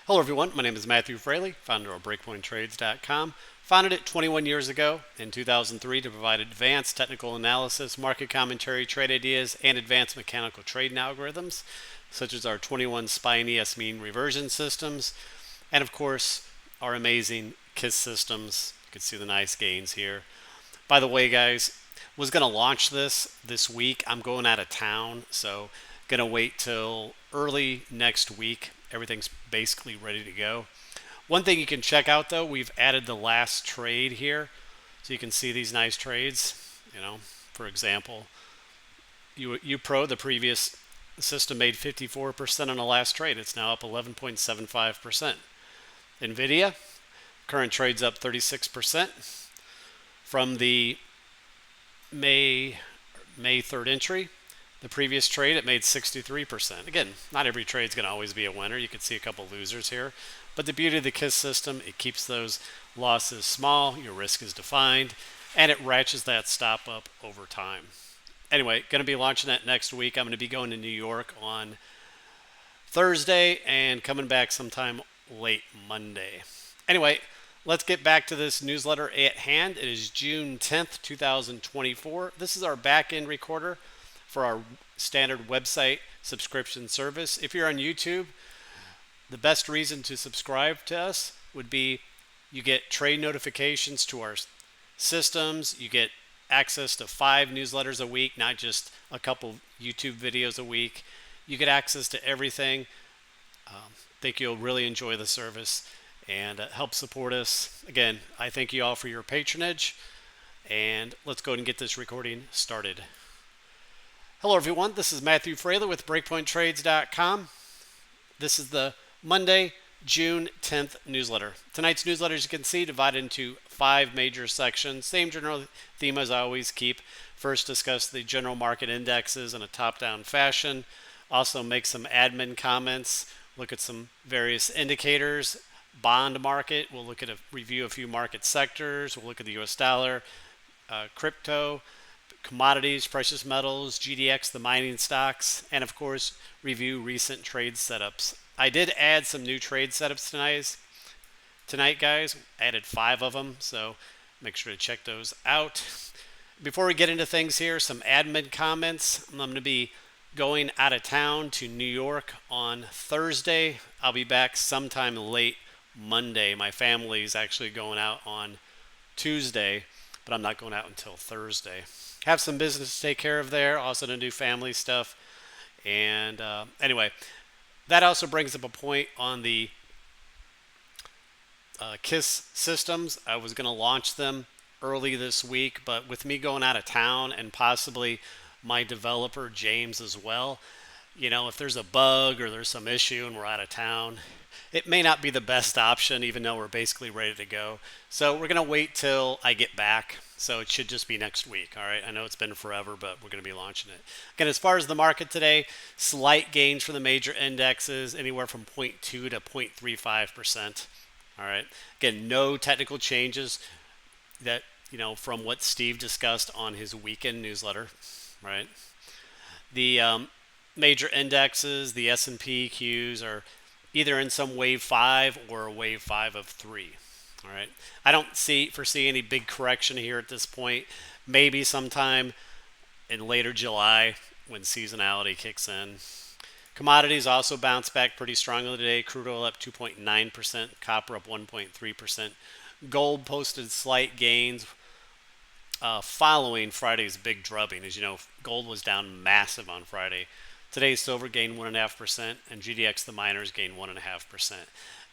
Hello everyone, my name is Matthew Frailey, founder of BreakpointTrades.com. Founded it 21 years ago in 2003 to provide advanced technical analysis, market commentary, trade ideas, and advanced mechanical trading algorithms, such as our 21 SPY and ES mean reversion systems, and of course, our amazing KISS systems. You can see the nice gains here. By the way, guys, was going to launch this week. I'm going out of town, so going to wait till early next week. Everything's basically ready to go. One thing you can check out though, we've added the last trade here. So you can see these nice trades. For example, UPRO, the previous system, made 54% on the last trade. It's now up 11.75%. Nvidia, current trade's up 36%. From the May 3rd entry, the previous trade, it made 63%. Again, not every trade's going to always be a winner. You could see a couple losers here. But the beauty of the KISS system, it keeps those losses small, your risk is defined, and it ratchets that stop up over time. Anyway, going to be launching that next week. I'm going to be going to New York on Thursday and coming back sometime late Monday. Anyway, let's get back to this newsletter at hand. It is June 10th, 2024. This is our back-end recorder for our standard website subscription service. If you're on YouTube, the best reason to subscribe to us would be you get trade notifications to our systems. You get access to 5 newsletters a week, not just a couple YouTube videos a week. You get access to everything. Think you'll really enjoy the service and help support us. Again, I thank you all for your patronage, and let's go ahead and get this recording started. Hello everyone, this is Matthew Frailey with BreakpointTrades.com. This is the Monday, June 10th newsletter. Tonight's newsletter, as you can see, divided into 5 major sections. Same general theme as I always keep. First, discuss the general market indexes in a top-down fashion. Also make some admin comments, look at some various indicators. Bond market, we'll look at review a few market sectors. We'll look at the US dollar, crypto, commodities, precious metals, GDX, the mining stocks, and of course, review recent trade setups. I did add some new trade setups tonight, guys. Added 5 of them, so make sure to check those out. Before we get into things here, some admin comments. I'm going to be going out of town to New York on Thursday. I'll be back sometime late Monday. My family's actually going out on Tuesday, but I'm not going out until Thursday. Have some business to take care of there, also to do family stuff. And anyway, that also brings up a point on the KISS systems. I was going to launch them early this week, but with me going out of town and possibly my developer James as well, if there's a bug or there's some issue and we're out of town, it may not be the best option, even though we're basically ready to go. So we're going to wait till I get back. So it should just be next week. All right. I know it's been forever, but we're going to be launching it. Again, as far as the market today, slight gains for the major indexes, anywhere from 0.2 to 0.35%. All right. Again, no technical changes that, from what Steve discussed on his weekend newsletter. Right. The major indexes, the S&P Qs are either in some wave 5 or a wave 5 of 3. All right. I don't foresee any big correction here at this point. Maybe sometime in later July when seasonality kicks in. Commodities also bounced back pretty strongly today. Crude oil up 2.9%, copper up 1.3%. Gold posted slight gains following Friday's big drubbing. As you know, gold was down massive on Friday. Today, silver gained 1.5%, and GDX, the miners, gained 1.5%.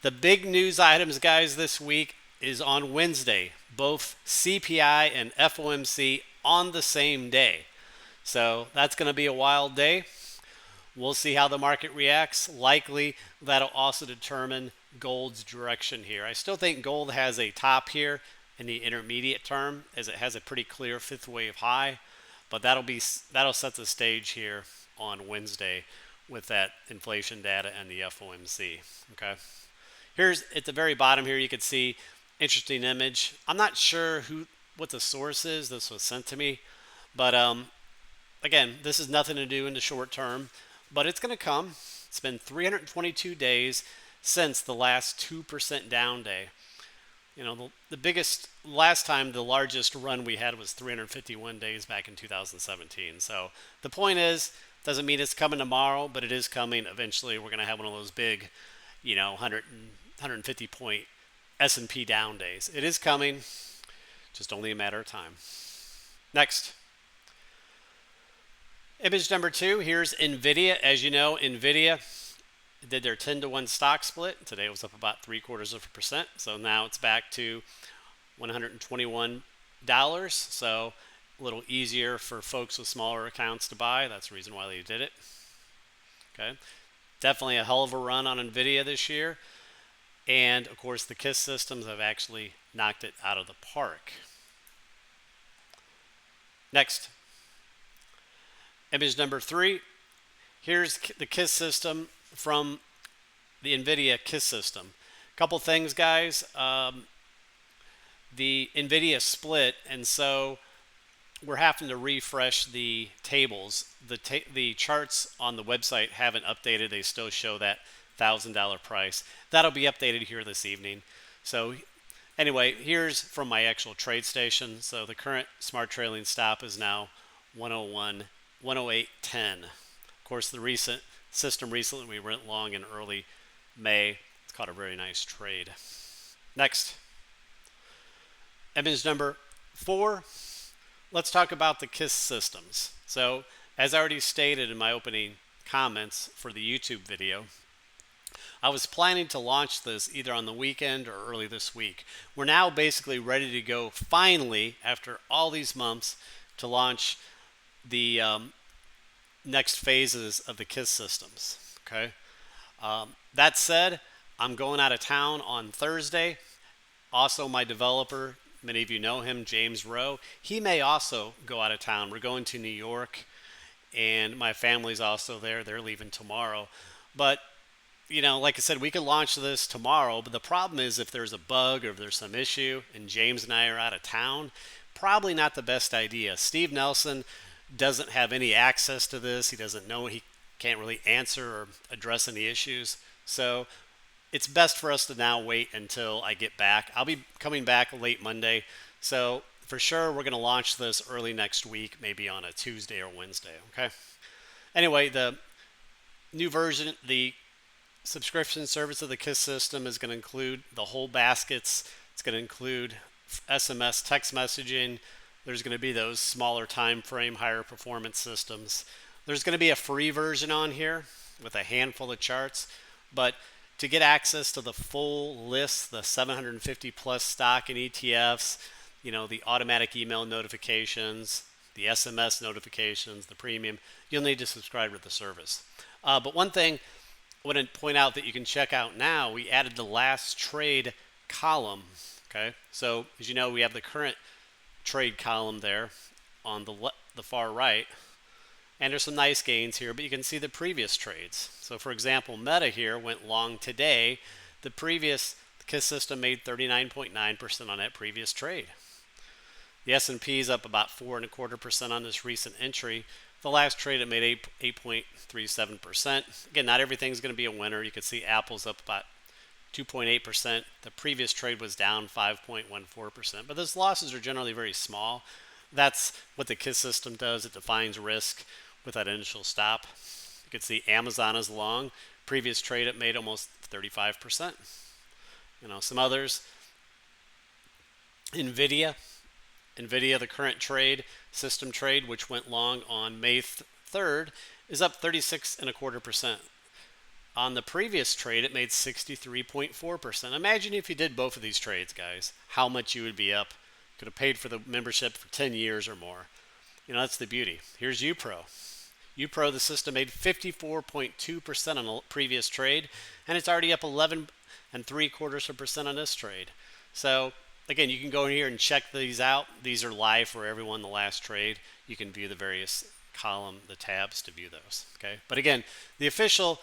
The big news items, guys, this week is on Wednesday. Both CPI and FOMC on the same day. So that's going to be a wild day. We'll see how the market reacts. Likely, that'll also determine gold's direction here. I still think gold has a top here in the intermediate term, as it has a pretty clear 5th wave high. But that'll set the stage here on Wednesday with that inflation data and the FOMC. Okay. Here's at the very bottom here, you can see interesting image. I'm not sure what the source is. This was sent to me, but again, this is nothing to do in the short term, but it's going to come. It's been 322 days since the last 2% down day. You know, the biggest, last time the largest run we had was 351 days back in 2017. So the point is, doesn't mean it's coming tomorrow, but it is coming. Eventually, we're going to have one of those big, 150 point S&P down days. It is coming, just only a matter of time. Next. Image number 2, here's Nvidia. As you know, Nvidia did their 10-to-1 stock split. Today it was up about 0.75%. So now it's back to $121. So a little easier for folks with smaller accounts to buy. That's the reason why they did it. Okay. Definitely a hell of a run on Nvidia this year. And of course, the KISS systems have actually knocked it out of the park. Next. Image number 3. Here's the KISS system from the Nvidia KISS system. Couple things, guys. The Nvidia split, and so we're having to refresh the tables. The charts on the website haven't updated. They still show that $1,000 price. That'll be updated here this evening. So anyway, here's from my actual trade station. So the current smart trailing stop is now 108.10. Of course, the recent system recently we went long in early May. It's caught a very nice trade. Next. Image number 4. Let's talk about the KISS systems. So, as I already stated in my opening comments for the YouTube video, I was planning to launch this either on the weekend or early this week. We're now basically ready to go finally, after all these months, to launch the next phases of the KISS systems. Okay. That said, I'm going out of town on Thursday. Also, my developer, many of you know him, James Rowe, he may also go out of town. We're going to New York, and my family's also there. They're leaving tomorrow. But, like I said, we could launch this tomorrow, but the problem is if there's a bug or if there's some issue and James and I are out of town, probably not the best idea. Steve Nelson doesn't have any access to this. He doesn't know. He can't really answer or address any issues. So it's best for us to now wait until I get back. I'll be coming back late Monday. So for sure, we're going to launch this early next week, maybe on a Tuesday or Wednesday. Okay. Anyway, the new version, the subscription service of the KISS system is going to include the whole baskets. It's going to include SMS text messaging. There's going to be those smaller time frame, higher performance systems. There's going to be a free version on here with a handful of charts. But to get access to the full list, the 750 plus stock and ETFs, the automatic email notifications, the SMS notifications, the premium, you'll need to subscribe to the service. But one thing I want to point out that you can check out now, we added the last trade column. Okay, so as you know, we have the current trade column there on the far right, and there's some nice gains here, but you can see the previous trades. So for example, Meta here went long today. The KISS system made 39.9% on that previous trade. The S&P is up about 4.25% on this recent entry. The last trade it made 8.37%. Again, not everything's going to be a winner. You can see Apple's up about 2.8%. The previous trade was down 5.14%. But those losses are generally very small. That's what the KISS system does. It defines risk with that initial stop. You can see Amazon is long. Previous trade it made almost 35%. Some others. Nvidia, the current trade, system trade, which went long on May 3rd, is up 36.25%. On the previous trade, it made 63.4%. Imagine if you did both of these trades, guys, how much you would be up. Could have paid for the membership for 10 years or more. That's the beauty. Here's UPRO. UPRO, the system made 54.2% on the previous trade, and it's already up 11.75% on this trade. So again, you can go in here and check these out. These are live for everyone, the last trade. You can view the various the tabs to view those. Okay, but again, the official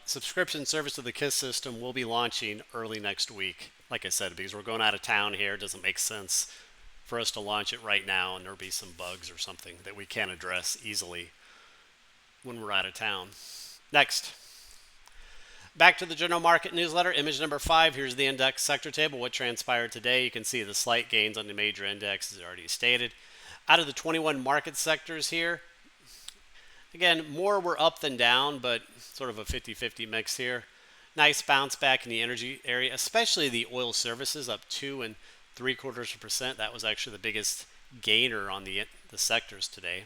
subscription service of the KISS system will be launching early next week. Like I said, because we're going out of town here, it doesn't make sense for us to launch it right now, and there'll be some bugs or something that we can't address easily when we're out of town. Next. Back to the general market newsletter, image number 5. Here's the index sector table. What transpired today? You can see the slight gains on the major indexes already stated. Out of the 21 market sectors here, again, more were up than down, but sort of a 50-50 mix here. Nice bounce back in the energy area, especially the oil services, up 2.75%. That was actually the biggest gainer on the sectors today.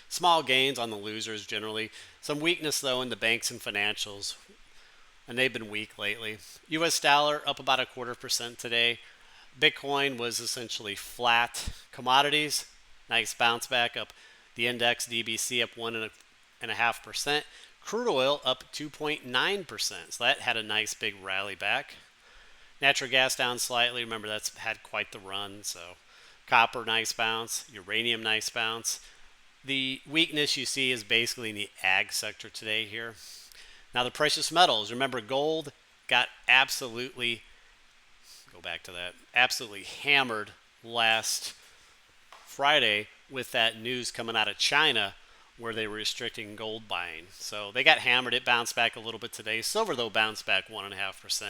Small gains on the losers generally. Some weakness, though, in the banks and financials, and they've been weak lately. U.S. dollar up about 0.25% today. Bitcoin was essentially flat. Commodities, nice bounce back up. The index DBC up 1.5%. Crude oil up 2.9%. So that had a nice big rally back. Natural gas down slightly. Remember, that's had quite the run. So copper, nice bounce. Uranium, nice bounce. The weakness you see is basically in the ag sector today here. Now the precious metals. Remember, gold got absolutely hammered last Friday with that news coming out of China where they were restricting gold buying. So they got hammered. It bounced back a little bit today. Silver, though, bounced back 1.5%.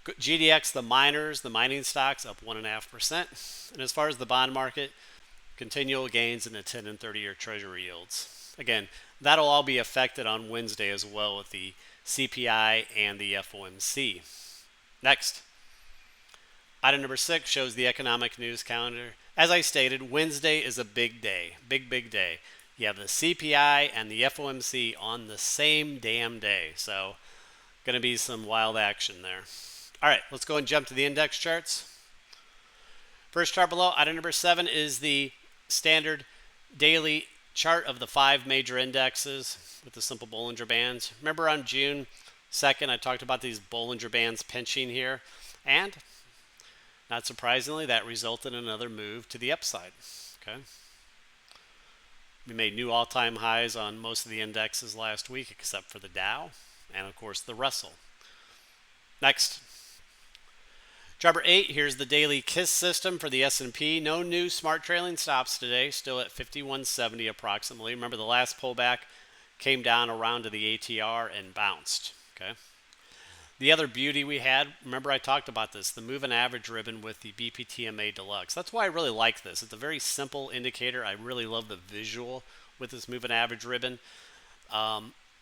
GDX, the miners, the mining stocks, up 1.5%. And as far as the bond market, continual gains in the 10 and 30-year Treasury yields. Again, that'll all be affected on Wednesday as well with the CPI and the FOMC. Next, item number 6 shows the economic news calendar. As I stated, Wednesday is a big day, big day. You have the CPI and the FOMC on the same damn day. So, going to be some wild action there. All right, let's go and jump to the index charts. First chart below, item number 7 is the standard daily chart of the 5 major indexes with the simple Bollinger Bands. Remember on June 2nd, I talked about these Bollinger Bands pinching here, and not surprisingly, that resulted in another move to the upside. Okay, we made new all-time highs on most of the indexes last week, except for the Dow and, of course, the Russell. Next. Chart number 8, here's the daily KISS system for the S&P. No new smart trailing stops today, still at 5170 approximately. Remember, the last pullback came down around to the ATR and bounced. Okay. The other beauty we had, remember I talked about this, the moving average ribbon with the BPTMA Deluxe. That's why I really like this. It's a very simple indicator. I really love the visual with this moving average ribbon.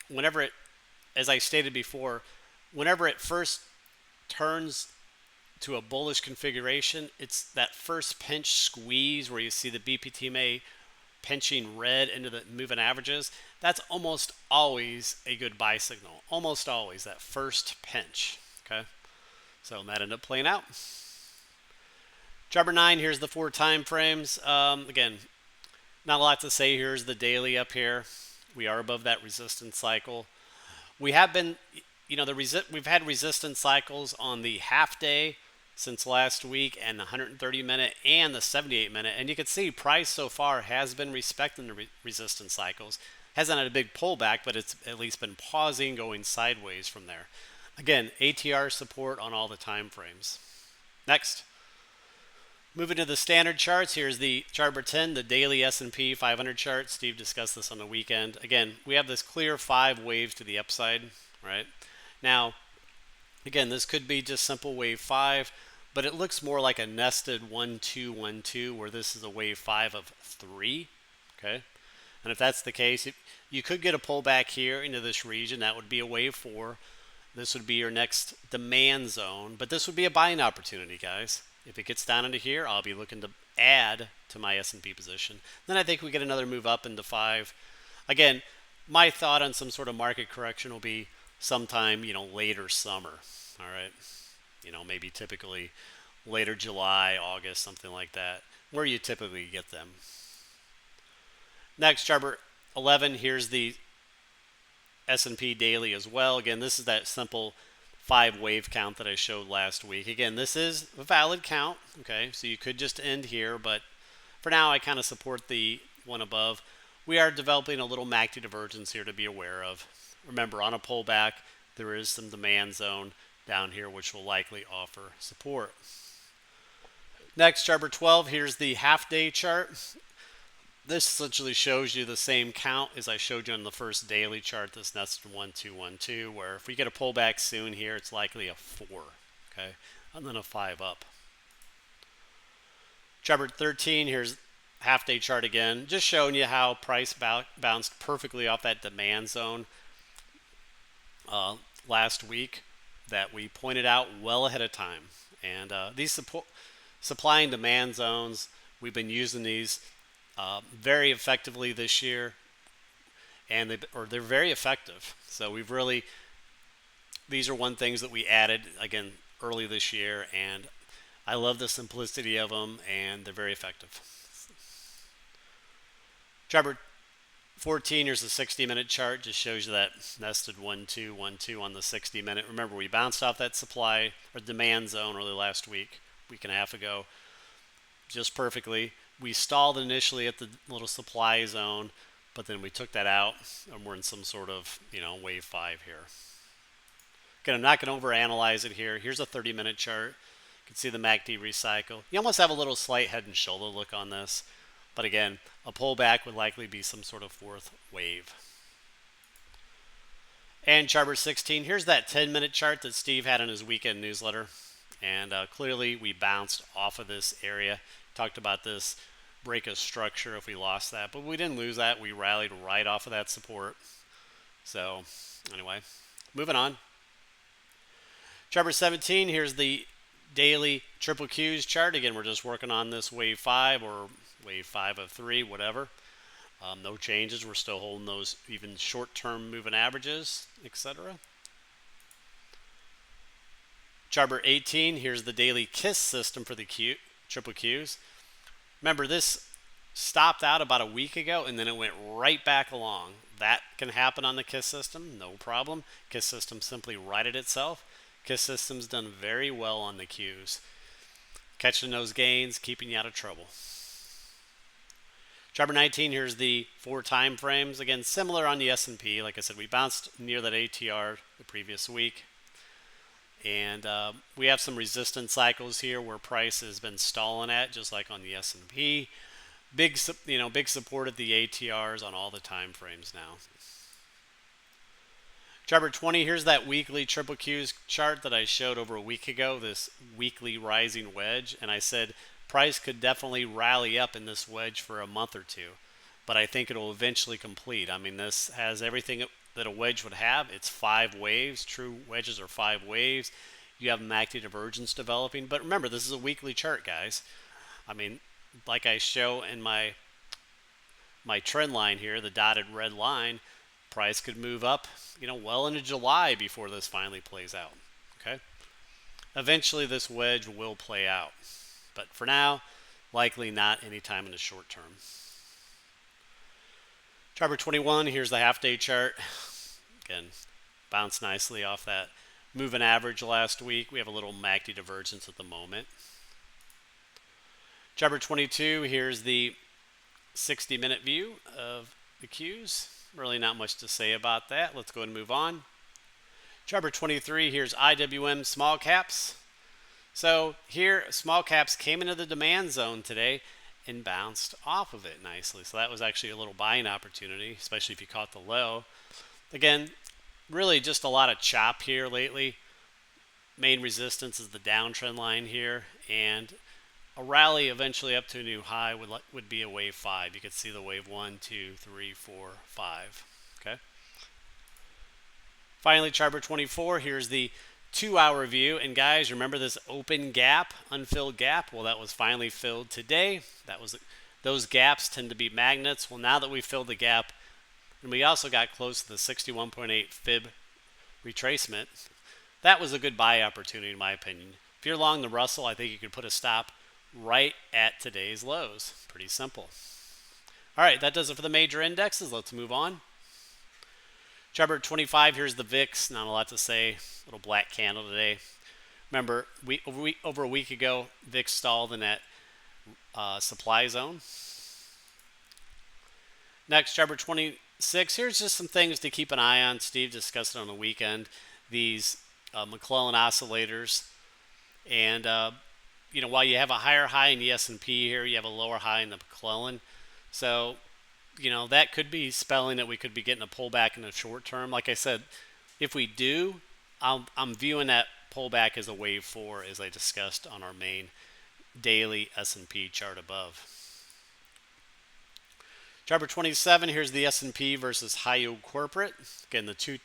Whenever it, as I stated before, whenever it first turns to a bullish configuration, it's that first pinch squeeze where you see the BPTMA pinching red into the moving averages. That's almost always a good buy signal. Almost always that first pinch. Okay, so that ended up playing out. Chart number 9, here's the 4 time frames. Again, not a lot to say. Here's the daily up here. We are above that resistance cycle. We have been, we've had resistance cycles on the half day since last week, and the 130-minute and the 78-minute. And you can see price so far has been respecting the resistance cycles. Hasn't had a big pullback, but it's at least been pausing, going sideways from there. Again, ATR support on all the time frames. Next. Moving to the standard charts, here's the chart number 10, the daily S&P 500 chart. Steve discussed this on the weekend. Again, we have this clear 5 waves to the upside, right? Now, again, this could be just simple wave 5, but it looks more like a nested 1, 2, 1, 2, where this is a wave 5 of 3, okay? And if that's the case, you could get a pullback here into this region. That would be a wave 4. This would be your next demand zone, but this would be a buying opportunity, guys. If it gets down into here, I'll be looking to add to my S&P position. Then I think we get another move up into 5. Again, my thought on some sort of market correction will be sometime, later summer. All right. Maybe typically later July, August, something like that, where you typically get them. Next, chart number 11, here's the S&P daily as well. Again, this is that simple 5 wave count that I showed last week. Again, this is a valid count, okay? So you could just end here, but for now, I kind of support the one above. We are developing a little MACD divergence here to be aware of. Remember, on a pullback, there is some demand zone down here, which will likely offer support. Next, chart number 12, here's the half-day chart. This essentially shows you the same count as I showed you on the first daily chart, this nested 1 2 1 2, where if we get a pullback soon here, it's likely a 4, okay, and then a 5 up. Chart 13, here's half day chart again, just showing you how price bounced perfectly off that demand zone last week that we pointed out well ahead of time. And these supply and demand zones, we've been using these very effectively this year, and they're very effective. So these are one things that we added again early this year, and I love the simplicity of them, and they're very effective. Chart 14, here's the 60-minute chart, just shows you that nested 1 2 1 2 on the 60-minute. Remember, we bounced off that supply or demand zone early last week and a half ago, just perfectly. We stalled initially at the little supply zone, but then we took that out, and we're in some sort of, wave 5 here. Again, I'm not going to overanalyze it here. Here's a 30-minute chart. You can see the MACD recycle. You almost have a little slight head and shoulder look on this. But again, a pullback would likely be some sort of fourth wave. And chart 16, here's that 10-minute chart that Steve had in his weekend newsletter. And clearly we bounced off of this area. Talked about this break of structure if we lost that. But we didn't lose that. We rallied right off of that support. So anyway, moving on. Chart 17, here's the daily triple Qs chart. Again, we're just working on this wave 5 or wave 5 of 3, whatever. No changes. We're still holding those even short-term moving averages, etc. Chart 18, here's the daily KISS system for the triple Qs. Remember, this stopped out about a week ago, and then it went right back along. That can happen on the KISS system, no problem. KISS system simply righted itself. KISS system's done very well on the Qs. Catching those gains, keeping you out of trouble. Chart 19, here's the 4 time frames. Again, similar on the S&P. Like I said, we bounced near that ATR the previous week. And we have some resistance cycles here where price has been stalling at, just like on the S&P. Big support at the ATRs on all the time frames now. Chart 20, here's that weekly triple Qs chart that I showed over a week ago, this weekly rising wedge. And I said price could definitely rally up in this wedge for a month or two, but I think it'll eventually complete. I mean, this has everything that a wedge would have. It's 5 waves. True wedges are 5 waves. You have MACD divergence developing. But remember, this is a weekly chart, guys. I mean, like I show in my trend line here, the dotted red line, price could move up, well into July before this finally plays out. Okay? Eventually, this wedge will play out. But for now, likely not anytime in the short term. Chart 21, here's the half-day chart. Again, bounced nicely off that moving average last week. We have a little MACD divergence at the moment. Chart 22, here's the 60-minute view of the Qs. Really not much to say about that. Let's go ahead and move on. Chart 23, here's IWM small caps. So here, small caps came into the demand zone today and bounced off of it nicely. So that was actually a little buying opportunity, especially if you caught the low. Again, really just a lot of chop here lately. Main resistance is the downtrend line here, and a rally eventually up to a new high would be a wave 5. You could see the wave 1, 2, 3, 4, 5. Okay. Finally, chart 24. Here's the 2-hour view, and guys, remember this open gap, unfilled gap? Well, that was finally filled today. Those gaps tend to be magnets. Well, now that we filled the gap, and we also got close to the 61.8 fib retracement, that was a good buy opportunity in my opinion. If you're long the Russell, I think you could put a stop right at today's lows. Pretty simple. All right, that does it for the major indexes. Let's move on. Chart 25, here's the VIX. Not a lot to say. Little black candle today. Remember, over a week ago, VIX stalled in that supply zone. Next, chart 26. Here's just some things to keep an eye on. Steve discussed it on the weekend. These McClellan oscillators. And, while you have a higher high in the S&P here, you have a lower high in the McClellan. So that could be spelling that we could be getting a pullback in the short term. Like I said, if we do, I'm viewing that pullback as a wave 4, as I discussed on our main daily S&P chart above. Chart number 27, here's the S&P versus high yield corporate. Again, the two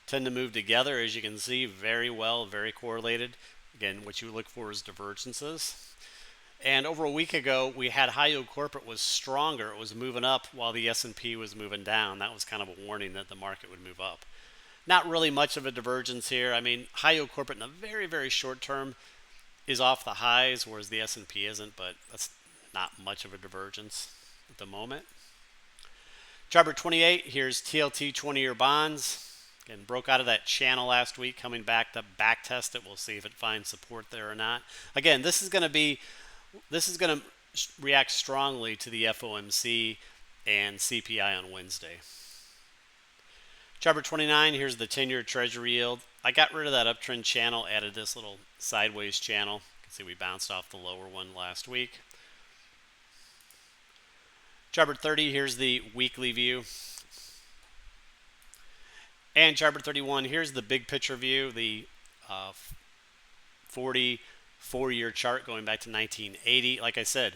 tend to move together, as you can see, very well, very correlated. Again, what you look for is divergences. And over a week ago, we had high yield corporate was stronger. It was moving up while the S&P was moving down. That was kind of a warning that the market would move up. Not really much of a divergence here. I mean, high yield corporate in the very, very short term is off the highs, whereas the S&P isn't, but that's not much of a divergence at the moment. Chart number 28, here's TLT 20-year bonds. Again, broke out of that channel last week, coming back to back test it. We'll see if it finds support there or not. Again, this is going to react strongly to the FOMC and CPI on Wednesday. Chart number 29, here's the 10-year Treasury yield. I got rid of that uptrend channel, added this little sideways channel. You can see we bounced off the lower one last week. Chart number 30, here's the weekly view. And chart number 31, here's the big picture view, the 44-year chart going back to 1980. Like I said,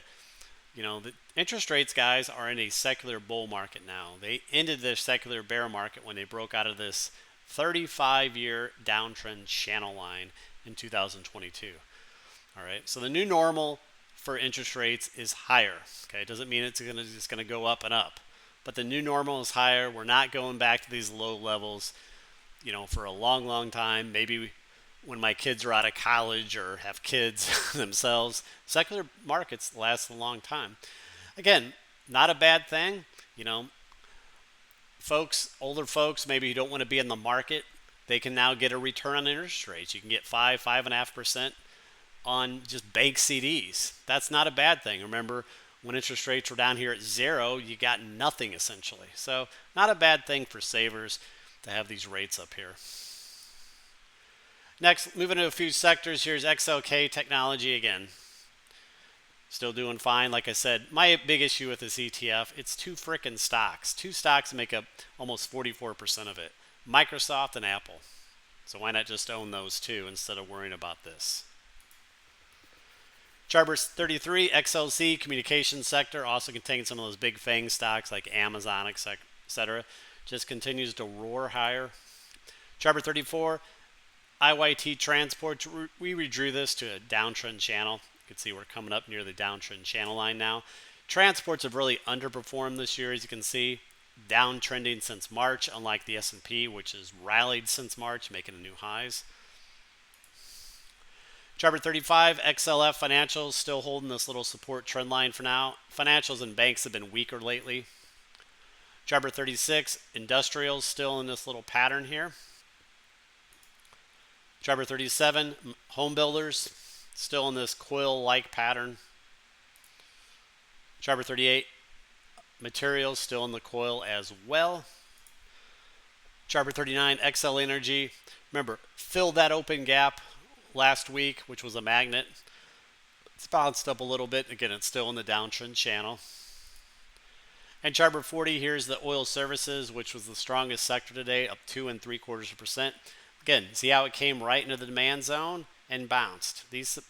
the interest rates, guys, are in a secular bull market now. They ended their secular bear market when they broke out of this 35-year downtrend channel line in 2022. All right, so the new normal for interest rates is higher. Okay, it doesn't mean it's just going to go up and up, but the new normal is higher. We're not going back to these low levels, for a long, long time. Maybe when my kids are out of college or have kids themselves, secular markets last a long time. Again, not a bad thing. Older folks, maybe you don't want to be in the market, they can now get a return on interest rates. You can get 5.5% on just bank CDs. That's not a bad thing. Remember, when interest rates were down here at 0, you got nothing essentially. So not a bad thing for savers to have these rates up here. Next, moving to a few sectors. Here's XLK Technology again. Still doing fine. Like I said, my big issue with this ETF, it's two frickin' stocks. Two stocks make up almost 44% of it. Microsoft and Apple. So why not just own those two instead of worrying about this? Chart number 33, XLC, communications sector, also contains some of those big FANG stocks like Amazon, etc. Just continues to roar higher. Chart number 34, IYT Transport. We redrew this to a downtrend channel. You can see we're coming up near the downtrend channel line now. Transports have really underperformed this year, as you can see. Downtrending since March, unlike the S&P, which has rallied since March, making new highs. Chart number 35, XLF Financials, still holding this little support trend line for now. Financials and banks have been weaker lately. Chart number 36, Industrials, still in this little pattern here. Chart number 37, Home Builders, still in this coil-like pattern. Chart number 38, Materials, still in the coil as well. Chart number 39, XL Energy. Remember, filled that open gap last week, which was a magnet. It's bounced up a little bit. Again, it's still in the downtrend channel. And chart number 40, here's the oil services, which was the strongest sector today, up 2.75%. Again, see how it came right into the demand zone and bounced. This is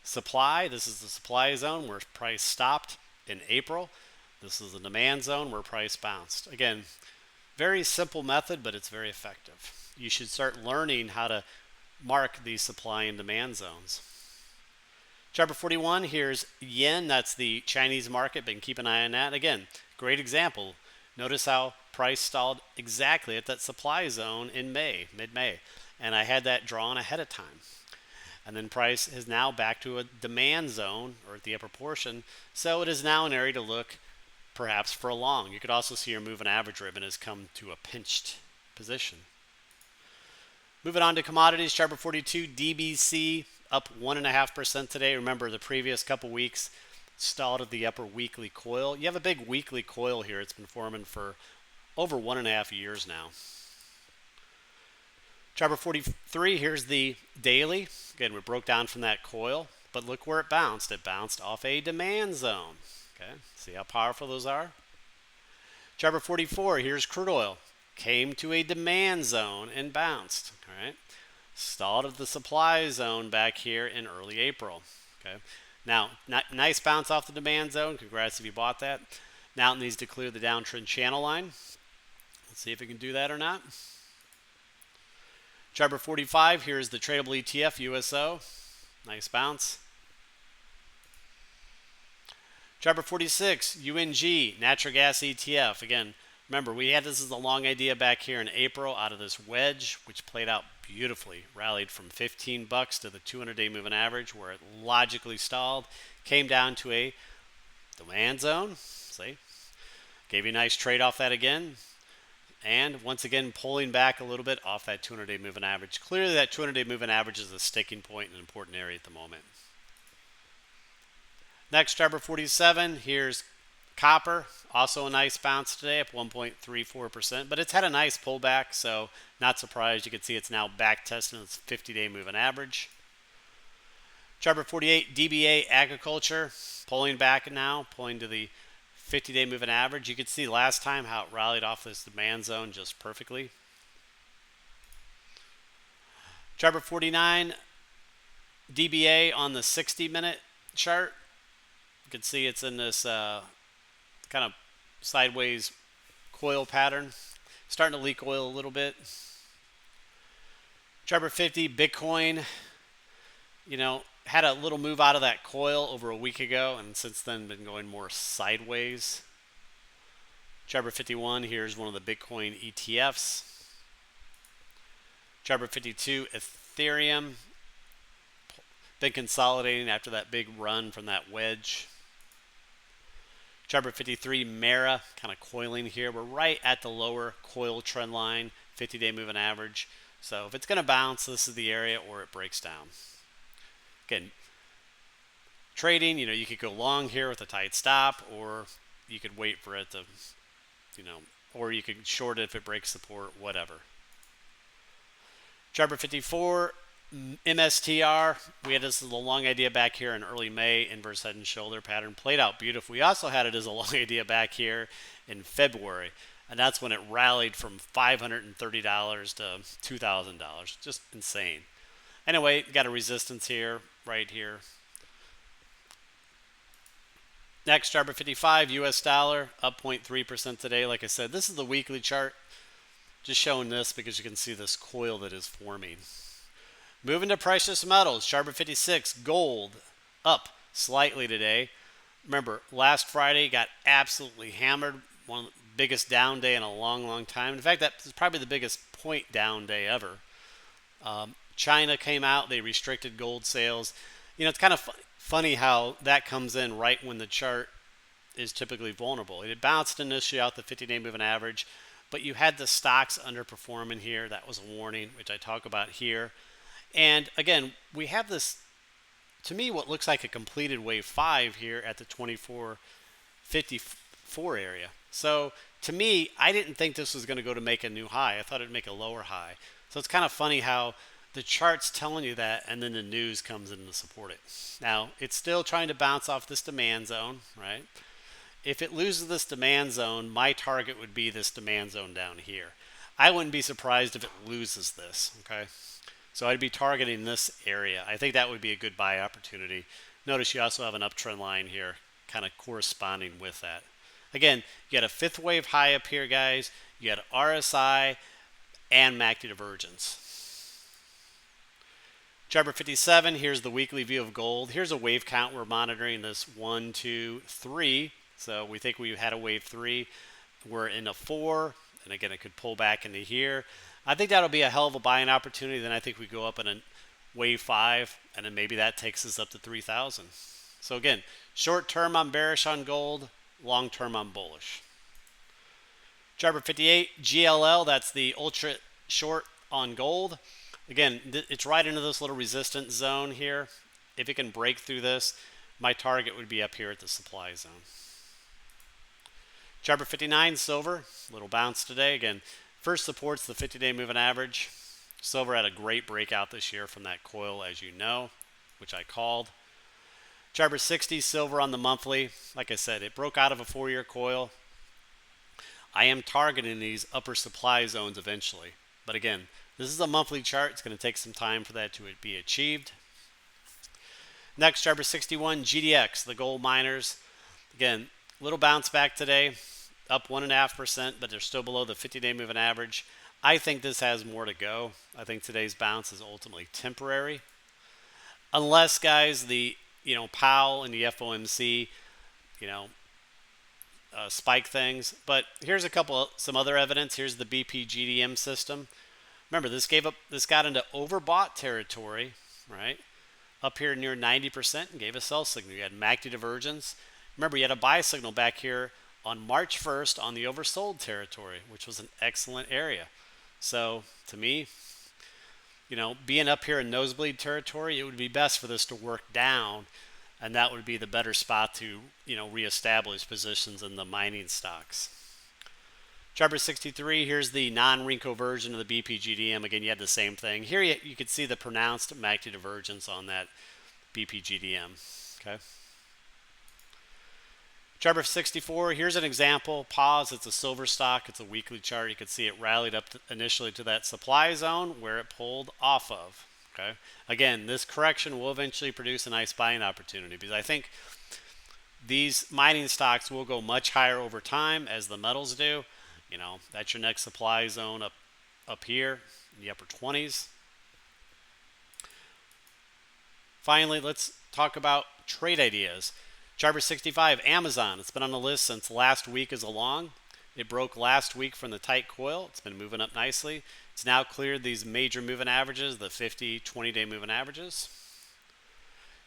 the supply zone where price stopped in April. This is the demand zone where price bounced. Again, very simple method, but it's very effective. You should start learning how to mark these supply and demand zones. Chart number 41, here's yen. That's the Chinese market. Been keep an eye on that. Again, great example. Notice how price stalled exactly at that supply zone in mid-May. And I had that drawn ahead of time. And then price is now back to a demand zone, or at the upper portion. So it is now an area to look perhaps for a long. You could also see your moving average ribbon has come to a pinched position. Moving on to commodities, chart number 42, DBC up 1.5% today. Remember, the previous couple weeks stalled at the upper weekly coil. You have a big weekly coil here. It's been forming for over 1.5 years now. Chart number 43, here's the daily. Again, we broke down from that coil, but look where it bounced. It bounced off a demand zone. Okay, see how powerful those are? Chart 44, here's crude oil. Came to a demand zone and bounced. All right. Stalled at the supply zone back here in early April. Okay. Now, nice bounce off the demand zone. Congrats if you bought that. Now it needs to clear the downtrend channel line. Let's see if it can do that or not. Chart 45, here's the tradable ETF USO. Nice bounce. Chart 46, UNG, natural gas ETF. Again, remember, we had this as a long idea back here in April out of this wedge, which played out beautifully. Rallied from 15 bucks to the 200-day moving average, where it logically stalled. Came down to a demand zone. See? Gave you a nice trade off that again. And once again, pulling back a little bit off that 200-day moving average. Clearly, that 200-day moving average is a sticking point in an important area at the moment. Next, chart 47, here's copper. Also a nice bounce today, up 1.34%, but it's had a nice pullback, so not surprised. You can see it's now back testing its 50-day moving average. Chart 48, DBA agriculture, pulling back now, pulling to the 50-day moving average. You could see last time how it rallied off this demand zone just perfectly. Chart 49, DBA on the 60-minute chart. You can see it's in this kind of sideways coil pattern. Starting to leak oil a little bit. Chart 50, Bitcoin, had a little move out of that coil over a week ago, and since then been going more sideways. Chart 51, here's one of the Bitcoin ETFs. Chart 52, Ethereum, been consolidating after that big run from that wedge. Chart 53, Mara, kind of coiling here. We're right at the lower coil trend line, 50-day moving average. So if it's going to bounce, this is the area, or it breaks down. Again, trading, you could go long here with a tight stop, or you could wait for it to, or you could short it if it breaks support, whatever. Chart 54, MSTR, we had this as a long idea back here in early May, inverse head and shoulder pattern, played out beautifully. We also had it as a long idea back here in February, and that's when it rallied from $530 to $2,000. Just insane. Anyway, got a resistance here, right here. Next, chart 55, US dollar, up 0.3% today. Like I said, this is the weekly chart. Just showing this because you can see this coil that is forming. Moving to precious metals, chart 56, gold, up slightly today. Remember, last Friday got absolutely hammered. One of the biggest down day in a long, long time. In fact, that is probably the biggest point down day ever. China came out. They restricted gold sales. It's kind of funny how that comes in right when the chart is typically vulnerable. It had bounced initially out the 50-day moving average, but you had the stocks underperforming here. That was a warning, which I talk about here. And again, we have this, to me, what looks like a completed wave 5 here at the 24.54 area. So to me, I didn't think this was going to go to make a new high. I thought it'd make a lower high. So it's kind of funny how the chart's telling you that, and then the news comes in to support it. Now, it's still trying to bounce off this demand zone, right? If it loses this demand zone, my target would be this demand zone down here. I wouldn't be surprised if it loses this, okay? So I'd be targeting this area. I think that would be a good buy opportunity. Notice you also have an uptrend line here kind of corresponding with that. Again, you got a fifth wave high up here, guys. You got RSI and MACD divergence. Chart 57, here's the weekly view of gold. Here's a wave count. We're monitoring this 1, 2, 3. So we think we had a wave 3. We're in a 4. And again, it could pull back into here. I think that'll be a hell of a buying opportunity. Then I think we go up in a wave 5, and then maybe that takes us up to 3,000. So again, short term I'm bearish on gold, long term I'm bullish. Chart 58, GLL, that's the ultra short on gold. Again, it's right into this little resistance zone here. If it can break through this, my target would be up here at the supply zone. Chart 59, silver, little bounce today. Again, first support's the 50-day moving average. Silver had a great breakout this year from that coil, as you know, which I called. Chart 60, silver on the monthly. Like I said, it broke out of a 4-year coil. I am targeting these upper supply zones eventually. But again, this is a monthly chart. It's going to take some time for that to be achieved. Next, chart 61, GDX, the gold miners. Again, little bounce back today, up 1.5%, but they're still below the 50-day moving average. I think this has more to go. I think today's bounce is ultimately temporary. Unless, guys, the Powell and the FOMC, spike things. But here's some other evidence. Here's the BPGDM system. Remember, this got into overbought territory, right? Up here near 90% and gave a sell signal. You had MACD divergence. Remember, you had a buy signal back here on March 1st on the oversold territory, which was an excellent area. So to me, being up here in nosebleed territory, it would be best for this to work down, and that would be the better spot to, reestablish positions in the mining stocks. Chart 63, here's the non-Renko version of the BPGDM. Again, you had the same thing. Here you could see the pronounced MACD divergence on that BPGDM. Okay. Chart 64, here's an example. Pause, it's a silver stock. It's a weekly chart. You can see it rallied up initially to that supply zone where it pulled off of. Okay. Again, this correction will eventually produce a nice buying opportunity because I think these mining stocks will go much higher over time as the metals do. That's your next supply zone up here in the upper 20s. Finally, let's talk about trade ideas. Chart 65, Amazon. It's been on the list since last week is along. It broke last week from the tight coil. It's been moving up nicely. It's now cleared these major moving averages, the 50, 20-day moving averages.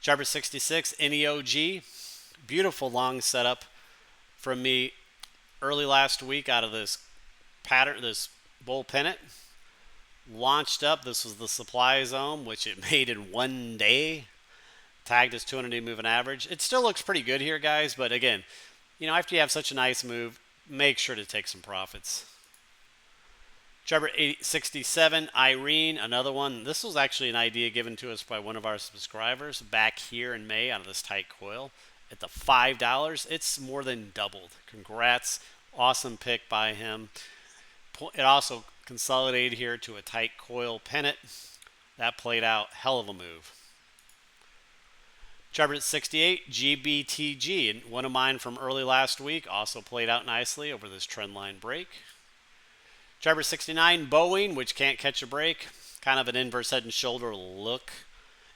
Chart 66, NEOG. Beautiful long setup from me early last week out of this pattern, this bull pennant. Launched up. This was the supply zone, which it made in 1 day. Tagged as 200-day moving average. It still looks pretty good here, guys, but again, after you have such a nice move, make sure to take some profits. Chart 67, Irene, another one. This was actually an idea given to us by one of our subscribers back here in May out of this tight coil at the $5. It's more than doubled. Congrats. Awesome pick by him. It also consolidated here to a tight coil pennant. That played out. Hell of a move. Chart 68, GBTG, and one of mine from early last week, also played out nicely over this trend line break. Chart 69, Boeing, which can't catch a break, kind of an inverse head and shoulder look.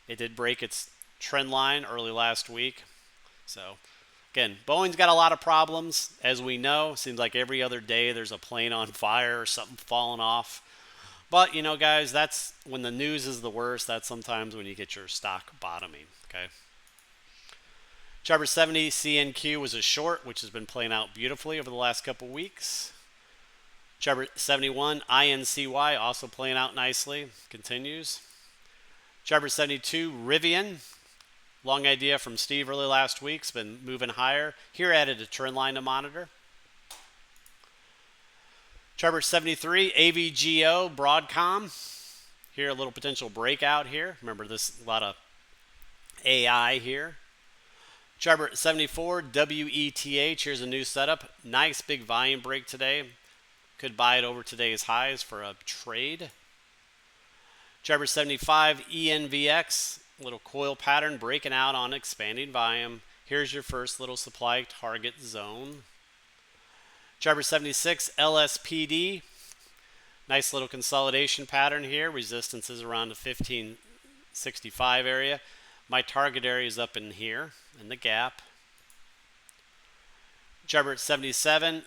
It did break its trend line early last week. So, again, Boeing's got a lot of problems, as we know. Seems like every other day there's a plane on fire or something falling off. But, guys, that's when the news is the worst. That's sometimes when you get your stock bottoming, okay? Chart 70, CNQ was a short, which has been playing out beautifully over the last couple weeks. Chart 71, INCY, also playing out nicely, continues. Chart 72, Rivian, long idea from Steve early last week, it's been moving higher. Here added a trend line to monitor. Chart 73, AVGO, Broadcom. Here a little potential breakout here. Remember this, a lot of AI here. Chart 74, WETH, here's a new setup. Nice big volume break today. Could buy it over today's highs for a trade. Chart 75, ENVX, little coil pattern breaking out on expanding volume. Here's your first little supply target zone. Chart 76, LSPD, nice little consolidation pattern here. Resistance is around the 1565 area. My target area is up in here, in the gap. Chart 77,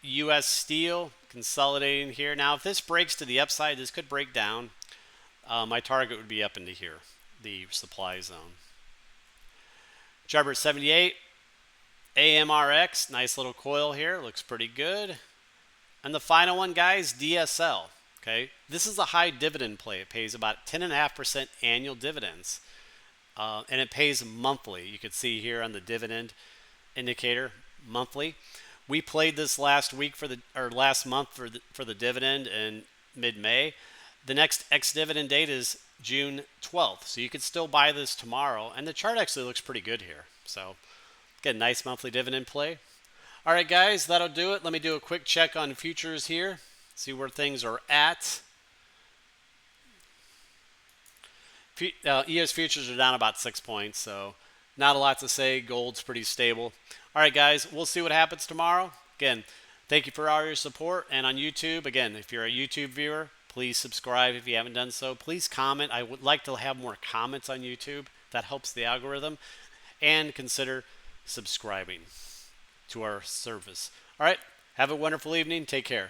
U.S. Steel, consolidating here. Now, if this breaks to the upside, this could break down. My target would be up into here, the supply zone. Chart 78, AMRX, nice little coil here, looks pretty good. And the final one, guys, DSL. Okay, this is a high dividend play. It pays about 10.5% annual dividends. And it pays monthly. You can see here on the dividend indicator, monthly. We played this last month for the dividend in mid-May. The next ex-dividend date is June 12th. So you could still buy this tomorrow. And the chart actually looks pretty good here. So, again, nice monthly dividend play. All right, guys, that'll do it. Let me do a quick check on futures here, see where things are at. ES futures are down about 6 points, so not a lot to say. Gold's pretty stable. All right, guys, we'll see what happens tomorrow. Again, thank you for all your support. And on YouTube, again, if you're a YouTube viewer, please subscribe if you haven't done so. Please comment. I would like to have more comments on YouTube. That helps the algorithm. And consider subscribing to our service. All right, have a wonderful evening. Take care.